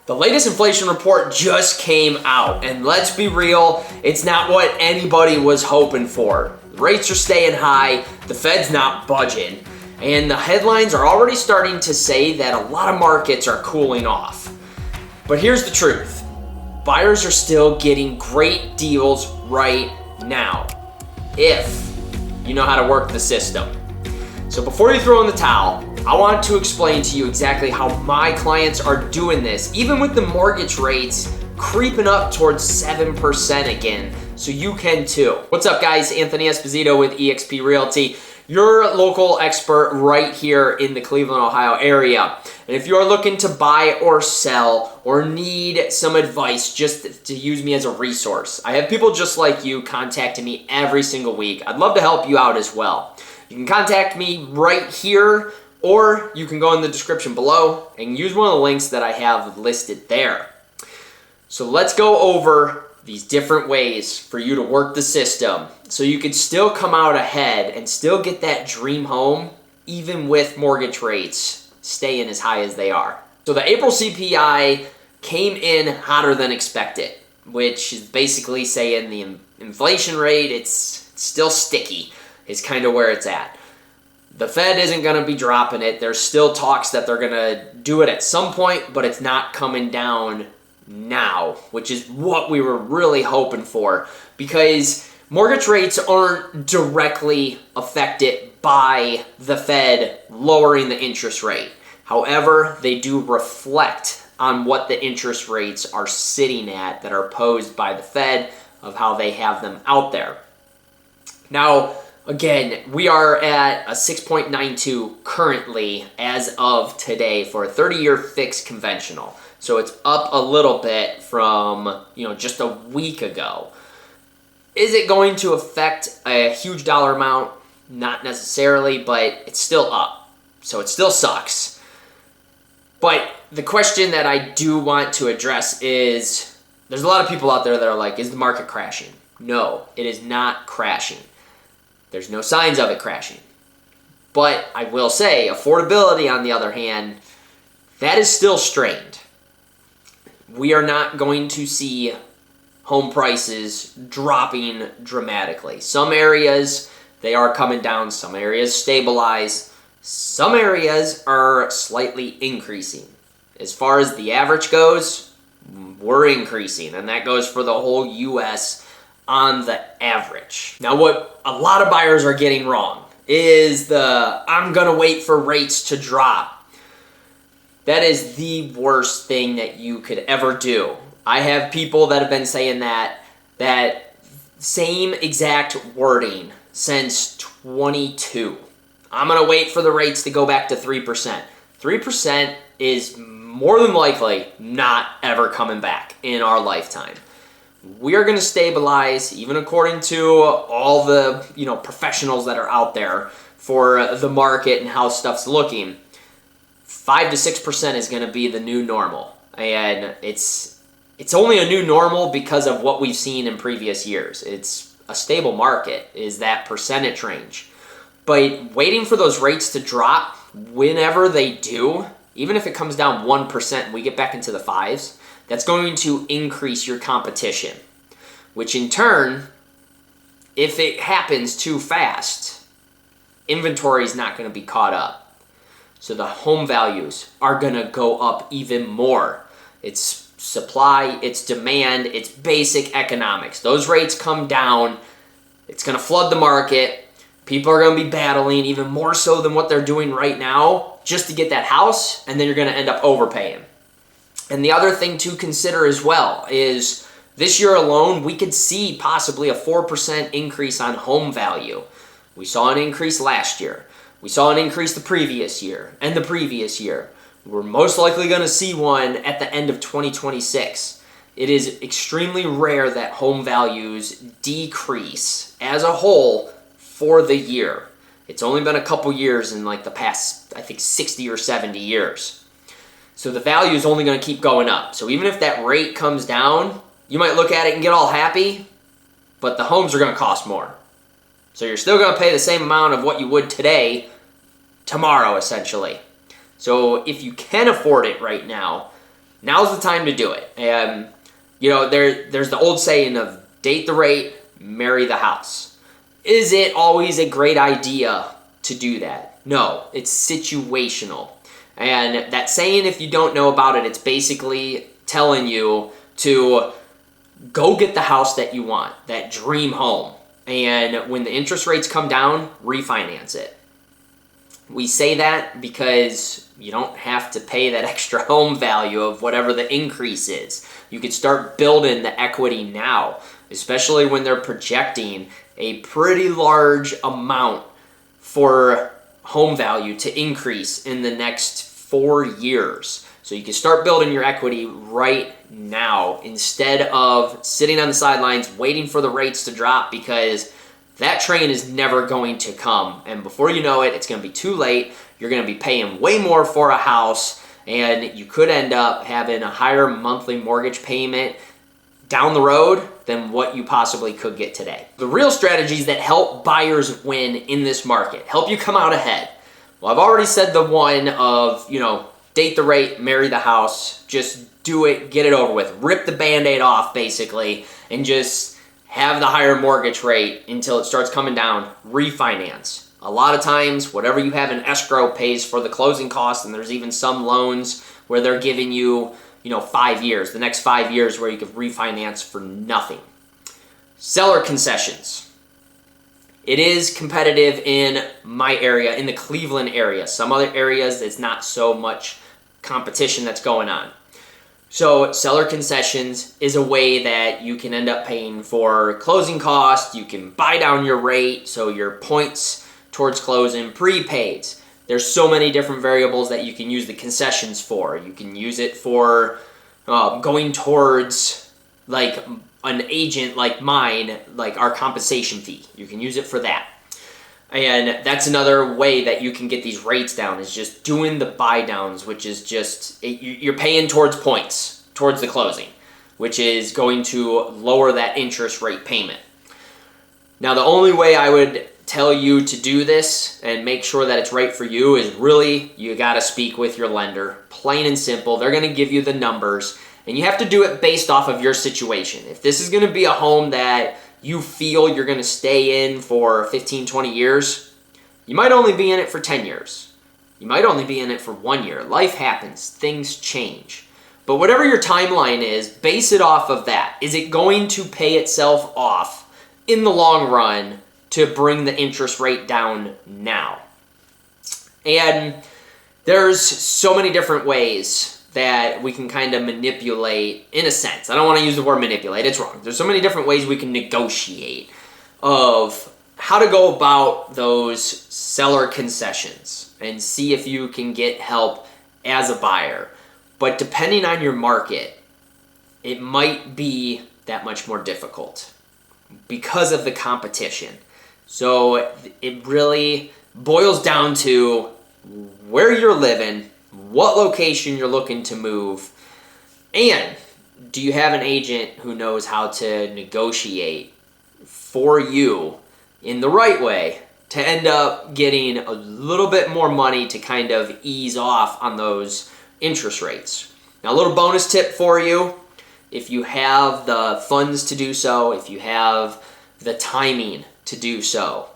The latest inflation report just came out, and let's be real, it's not what anybody was hoping for. Rates are staying high, the Fed's not budging, and the headlines are already starting to say that a lot of markets are cooling off. But here's the truth. Buyers are still getting great deals right now, if you know how to work the system. So before you throw in the towel, I want to explain to you exactly how my clients are doing this, even with the mortgage rates creeping up towards 7% again, so you can too. What's up guys, Anthony Esposito with eXp Realty, your local expert right here in the Cleveland, Ohio area. And if you're looking to buy or sell or need some advice just to use me as a resource, I have people just like you contacting me every single week. I'd love to help you out as well. You can contact me right here, or you can go in the description below and use one of the links that I have listed there. So let's go over these different ways for you to work the system so you can still come out ahead and still get that dream home even with mortgage rates staying as high as they are. So the April CPI came in hotter than expected, which is basically saying the inflation rate, it's still sticky, is kind of where it's at. The Fed isn't going to be dropping it. There's still talks that they're going to do it at some point, but it's not coming down now, which is what we were really hoping for, because mortgage rates aren't directly affected by the Fed lowering the interest rate. However, they do reflect on what the interest rates are sitting at that are posed by the Fed of how they have them out there. Now, again, we are at a 6.92 currently as of today for a 30-year fixed conventional. So it's up a little bit from, just a week ago. Is it going to affect a huge dollar amount? Not necessarily, but it's still up. So it still sucks. But the question that I do want to address is, there's a lot of people out there that are like, is the market crashing? No, it is not crashing. There's no signs of it crashing. But I will say, affordability, on the other hand, that is still strained. We are not going to see home prices dropping dramatically. Some areas, they are coming down. Some areas stabilize. Some areas are slightly increasing. As far as the average goes, we're increasing. And that goes for the whole U.S. on the average. Now, what a lot of buyers are getting wrong is I'm going to wait for rates to drop. That is the worst thing that you could ever do. I have people that have been saying that same exact wording since 22. I'm going to wait for the rates to go back to 3%. 3% is more than likely not ever coming back in our lifetime. We are going to stabilize, even according to all the professionals that are out there for the market and how stuff's looking. 5 to 6% is going to be the new normal, and it's only a new normal because of what we've seen in previous years. It's a stable market, is that percentage range. But waiting for those rates to drop, whenever they do, even if it comes down 1% and we get back into the 5s, that's going to increase your competition, which in turn, if it happens too fast, inventory is not going to be caught up. So the home values are going to go up even more. It's supply, it's demand, it's basic economics. Those rates come down, it's going to flood the market. People are going to be battling even more so than what they're doing right now just to get that house, and then you're going to end up overpaying. And the other thing to consider as well is this year alone, we could see possibly a 4% increase on home value. We saw an increase last year. We saw an increase the previous year and the previous year. We're most likely going to see one at the end of 2026. It is extremely rare that home values decrease as a whole for the year. It's only been a couple years in like the past, I think, 60 or 70 years. So the value is only going to keep going up. So even if that rate comes down, you might look at it and get all happy, but the homes are going to cost more. So you're still going to pay the same amount of what you would today, tomorrow, essentially. So if you can afford it right now, now's the time to do it. And, you know, there's the old saying of date the rate, marry the house. Is it always a great idea to do that? No, it's situational. And that saying, if you don't know about it, it's basically telling you to go get the house that you want, that dream home. And when the interest rates come down, refinance it. We say that because you don't have to pay that extra home value of whatever the increase is. You could start building the equity now, especially when they're projecting a pretty large amount for home value to increase in the next 4 years. So you can start building your equity right now instead of sitting on the sidelines waiting for the rates to drop, because that train is never going to come. And before you know it, it's going to be too late. You're going to be paying way more for a house, and you could end up having a higher monthly mortgage payment down the road than what you possibly could get today. The real strategies that help buyers win in this market, help you come out ahead. Well, I've already said the one of, you know, date the rate, marry the house, just do it, get it over with. Rip the Band-Aid off, basically, and just have the higher mortgage rate until it starts coming down. Refinance. A lot of times, whatever you have in escrow pays for the closing costs, and there's even some loans where they're giving you, 5 years, the next 5 years where you could refinance for nothing. Seller concessions. It is competitive in my area, in the Cleveland area. Some other areas, it's not so much competition that's going on. So seller concessions is a way that you can end up paying for closing costs. You can buy down your rate, so your points towards closing, prepaids. There's so many different variables that you can use the concessions for. You can use it for going towards like an agent like mine, like our compensation fee. You can use it for that. And that's another way that you can get these rates down, is just doing the buy downs, which is just, you're paying towards points, towards the closing, which is going to lower that interest rate payment. Now, the only way I would tell you to do this and make sure that it's right for you is really, you got to speak with your lender. Plain and simple. They're going to give you the numbers, and you have to do it based off of your situation. If this is going to be a home that you feel you're going to stay in for 15, 20 years, you might only be in it for 10 years. You might only be in it for 1 year. Life happens. Things change. But whatever your timeline is, base it off of that. Is it going to pay itself off in the long run to bring the interest rate down now? And there's so many different ways that we can kind of manipulate, in a sense. I don't want to use the word manipulate, it's wrong. There's so many different ways we can negotiate of how to go about those seller concessions and see if you can get help as a buyer. But depending on your market, it might be that much more difficult because of the competition. So it really boils down to where you're living, what location you're looking to move, and do you have an agent who knows how to negotiate for you in the right way to end up getting a little bit more money to kind of ease off on those interest rates. Now, a little bonus tip for you: if you have the funds to do so, if you have the timing to do so,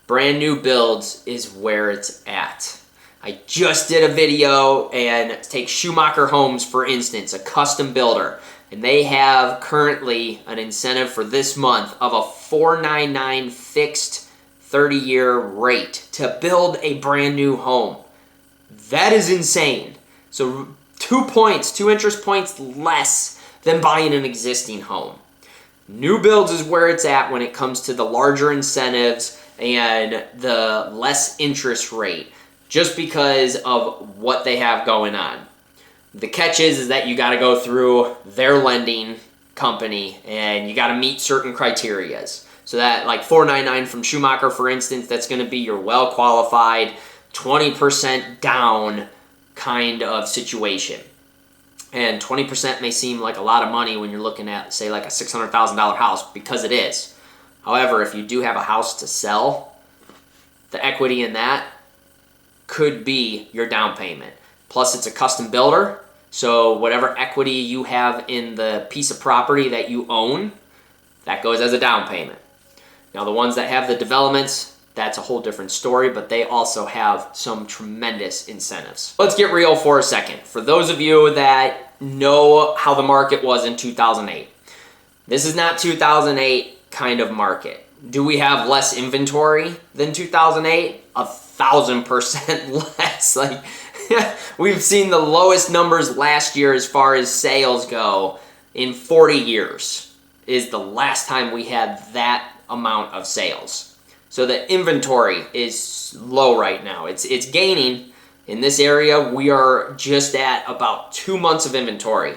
brand new builds is where it's at. I just did a video, and take Schumacher Homes, for instance, a custom builder, and they have currently an incentive for this month of a $499 fixed 30-year rate to build a brand new home. That is insane. So 2 interest points less than buying an existing home. New builds is where it's at when it comes to the larger incentives and the less interest rate, just because of what they have going on. The catch is that you got to go through their lending company, and you got to meet certain criterias. So that, like $499 from Schumacher, for instance, that's going to be your well-qualified 20% down kind of situation. And 20% may seem like a lot of money when you're looking at, say, like a $600,000 house, because it is. However, if you do have a house to sell, the equity in that could be your down payment. Plus, it's a custom builder, So whatever equity you have in the piece of property that you own, that goes as a down payment. Now the ones that have the developments, that's a whole different story, but they also have some tremendous incentives. Let's get real for a second. For those of you that know how the market was in 2008, this is not 2008 kind of market. Do we have less inventory than 2008? 1,000% less. Like, we've seen the lowest numbers last year as far as sales go in 40 years is the last time we had that amount of sales. So the inventory is low right now. It's gaining. In this area, we are just at about 2 months of inventory.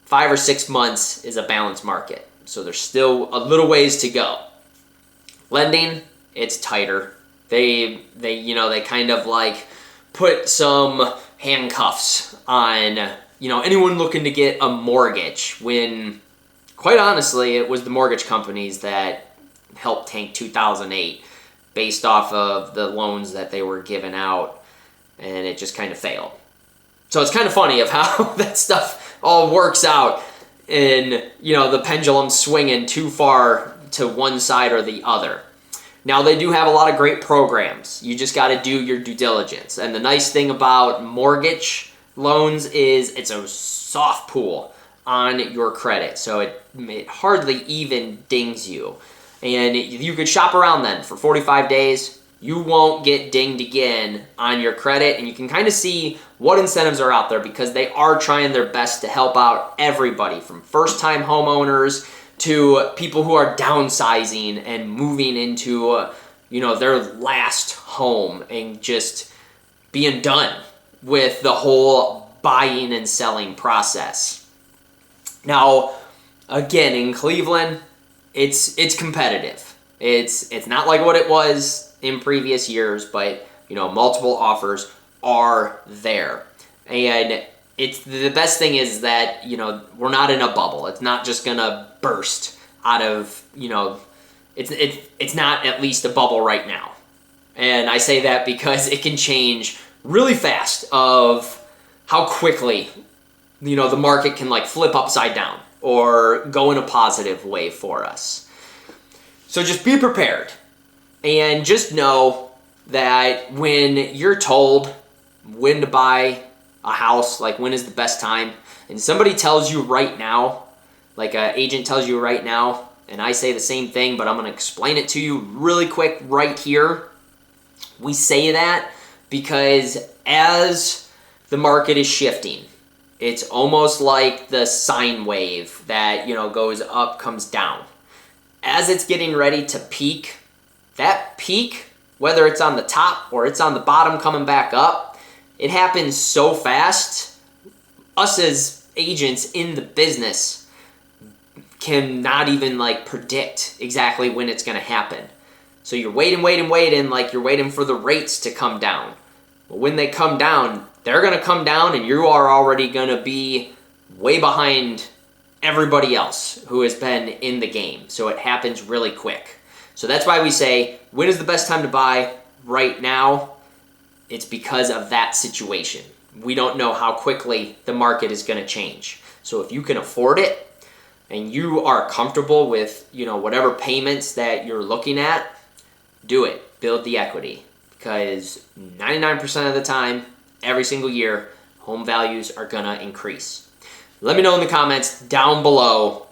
5 or 6 months is a balanced market. So there's still a little ways to go. Lending, it's tighter. They kind of like put some handcuffs on, anyone looking to get a mortgage when, quite honestly, it was the mortgage companies that helped tank 2008 based off of the loans that they were giving out, and it just kind of failed. So it's kind of funny of how that stuff all works out, and the pendulum swinging too far to one side or the other. Now they do have a lot of great programs. You just got to do your due diligence. And the nice thing about mortgage loans is it's a soft pool on your credit, so it hardly even dings you. And you could shop around then for 45 days. You won't get dinged again on your credit, and you can kind of see what incentives are out there because they are trying their best to help out everybody from first-time homeowners to people who are downsizing and moving into their last home and just being done with the whole buying and selling process. Now, again, in Cleveland, it's competitive. It's not like what it was in previous years, but multiple offers are there. And it's the best thing is that we're not in a bubble. It's not just gonna burst out of it's not at least a bubble right now. And I say that because it can change really fast of how quickly the market can like flip upside down or go in a positive way for us. So just be prepared and just know that when you're told when to buy a house, like when is the best time, and somebody tells you right now, like an agent tells you right now, and I say the same thing, but I'm going to explain it to you really quick right here. We say that because as the market is shifting, it's almost like the sine wave that, goes up, comes down. As it's getting ready to peak, that peak, whether it's on the top or it's on the bottom coming back up, it happens so fast. Us as agents in the business cannot even predict exactly when it's going to happen. So you're waiting, like you're waiting for the rates to come down. But when they come down, they're going to come down and you are already going to be way behind everybody else who has been in the game. So it happens really quick. So that's why we say, when is the best time to buy? Right now. It's because of that situation. We don't know how quickly the market is going to change. So if you can afford it and you are comfortable with, whatever payments that you're looking at, do it. Build the equity. Because 99% of the time, every single year, home values are going to increase. Let me know in the comments down below,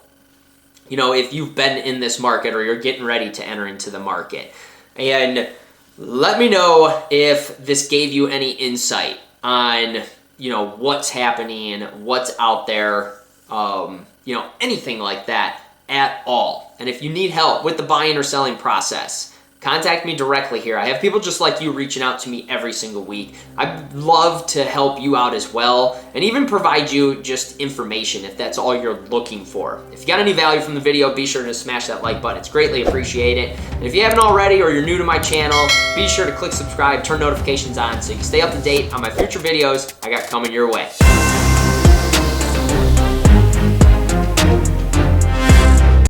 if you've been in this market or you're getting ready to enter into the market. And let me know if this gave you any insight on, what's happening, what's out there, anything like that at all. And if you need help with the buying or selling process, contact me directly here. I have people just like you reaching out to me every single week. I'd love to help you out as well and even provide you just information if that's all you're looking for. If you got any value from the video, be sure to smash that like button. It's greatly appreciated. And if you haven't already or you're new to my channel, be sure to click subscribe, turn notifications on so you can stay up to date on my future videos I got coming your way.